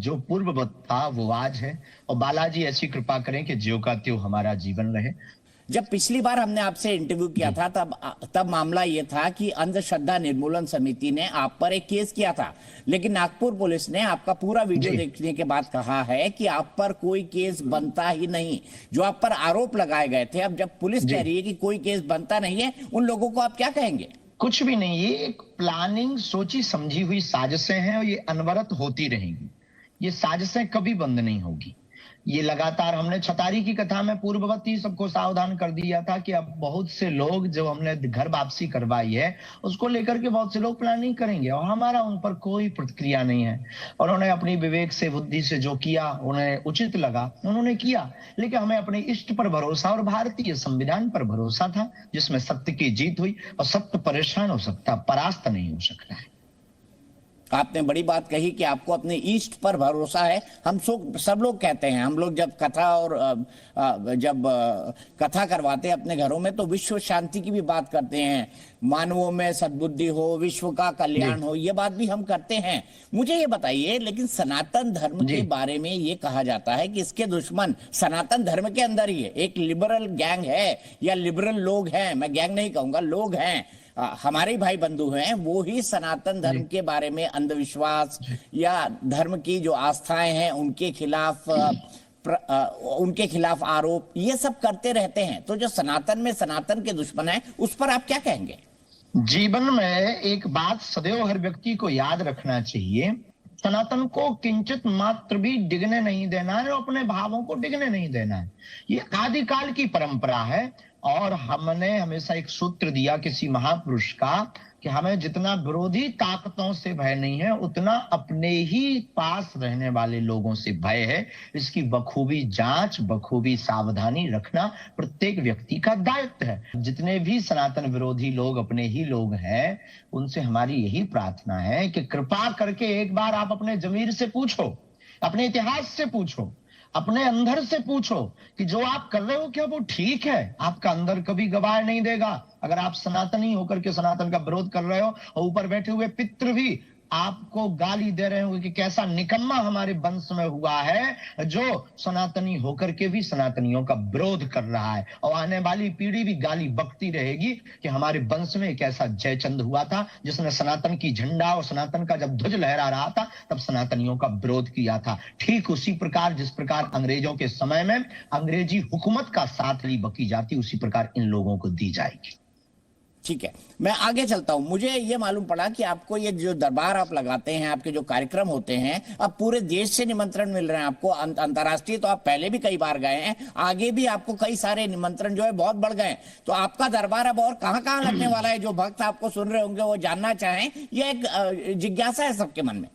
जो पूर्ववत था वो आज है, और बालाजी ऐसी कृपा करें कि ज्यों का त्यों हमारा जीवन रहे। जब पिछली बार हमने आपसे इंटरव्यू किया जी। था तब मामला ये था कि अंधश्रद्धा निर्मूलन समिति ने आप पर एक केस किया था, लेकिन नागपुर पुलिस ने आपका पूरा वीडियो जी। देखने के बाद कहा है कि आप पर कोई केस बनता ही नहीं। जो आप पर आरोप लगाए गए थे, अब जब पुलिस कह जी। रही है कि कोई केस बनता नहीं है, उन लोगों को आप क्या कहेंगे? कुछ भी नहीं, ये एक प्लानिंग सोची समझी हुई साजिशें हैं और ये अनवरत होती रहेंगी। ये साजिशें कभी बंद नहीं होगी। ये लगातार हमने छतारी की कथा में पूर्ववत ही सबको सावधान कर दिया था कि अब बहुत से लोग जो हमने घर वापसी करवाई है उसको लेकर के बहुत से लोग प्लानिंग करेंगे, और हमारा उन पर कोई प्रतिक्रिया नहीं है। और उन्होंने अपनी विवेक से, बुद्धि से जो किया उन्हें उचित लगा उन्होंने किया, लेकिन हमें अपने इष्ट पर भरोसा और भारतीय संविधान पर भरोसा था, जिसमें सत्य की जीत हुई, और सत्य परेशान हो सकता, परास्त नहीं हो सकता है। आपने बड़ी बात कही कि आपको अपने ईस्ट पर भरोसा है। हम सब लोग कहते हैं, हम लोग जब कथा और जब कथा करवाते हैं अपने घरों में तो विश्व शांति की भी बात करते हैं, मानवों में सद्बुद्धि हो, विश्व का कल्याण हो, ये बात भी हम करते हैं। मुझे ये बताइए, लेकिन सनातन धर्म के बारे में ये कहा जाता है कि इसके दुश्मन सनातन धर्म के अंदर ही है, एक लिबरल गैंग है या लिबरल लोग हैं, मैं गैंग नहीं कहूंगा, लोग हैं, हमारे भाई बंधु हैं, वो ही सनातन धर्म के बारे में अंधविश्वास या धर्म की जो आस्थाएं हैं उनके खिलाफ आरोप ये सब करते रहते हैं। तो जो सनातन में सनातन के दुश्मन है, उस पर आप क्या कहेंगे? जीवन में एक बात सदैव हर व्यक्ति को याद रखना चाहिए, सनातन को किंचित मात्र भी डिगने नहीं देना है और अपने भावों को डिगने नहीं देना है। ये आदिकाल की परंपरा है, और हमने हमेशा एक सूत्र दिया किसी महापुरुष का कि हमें जितना विरोधी ताकतों से भय नहीं है, उतना अपने ही पास रहने वाले लोगों से भय है। इसकी बखूबी जांच, बखूबी सावधानी रखना प्रत्येक व्यक्ति का दायित्व है। जितने भी सनातन विरोधी लोग अपने ही लोग हैं, उनसे हमारी यही प्रार्थना है कि कृपा करके एक बार आप अपने जमीर से पूछो, अपने इतिहास से पूछो, अपने अंदर से पूछो कि जो आप कर रहे हो क्या वो ठीक है। आपका अंदर कभी गवाह नहीं देगा। अगर आप सनातनी होकर के सनातन का विरोध कर रहे हो और ऊपर बैठे हुए पितृ भी आपको गाली दे रहे हो कि कैसा निकम्मा हमारे वंश में हुआ है जो सनातनी होकर के भी सनातनियों का विरोध कर रहा है, और आने वाली पीढ़ी भी गाली बकती रहेगी कि हमारे वंश में एक ऐसा जयचंद हुआ था जिसने सनातन की झंडा और सनातन का जब ध्वज लहरा रहा था तब सनातनियों का विरोध किया था। ठीक उसी प्रकार जिस प्रकार अंग्रेजों के समय में अंग्रेजी हुकूमत का साथ ली बकी जाती, उसी प्रकार इन लोगों को दी जाएगी। ठीक है, मैं आगे चलता हूं। मुझे ये मालूम पड़ा कि आपको ये जो दरबार आप लगाते हैं, आपके जो कार्यक्रम होते हैं, अब पूरे देश से निमंत्रण मिल रहे हैं आपको। अंतर्राष्ट्रीय तो आप पहले भी कई बार गए हैं, आगे भी आपको कई सारे निमंत्रण जो है बहुत बढ़ गए हैं। तो आपका दरबार अब और कहां कहां लगने वाला है? जो भक्त आपको सुन रहे होंगे वो जानना चाहें, यह एक जिज्ञासा है सबके मन में।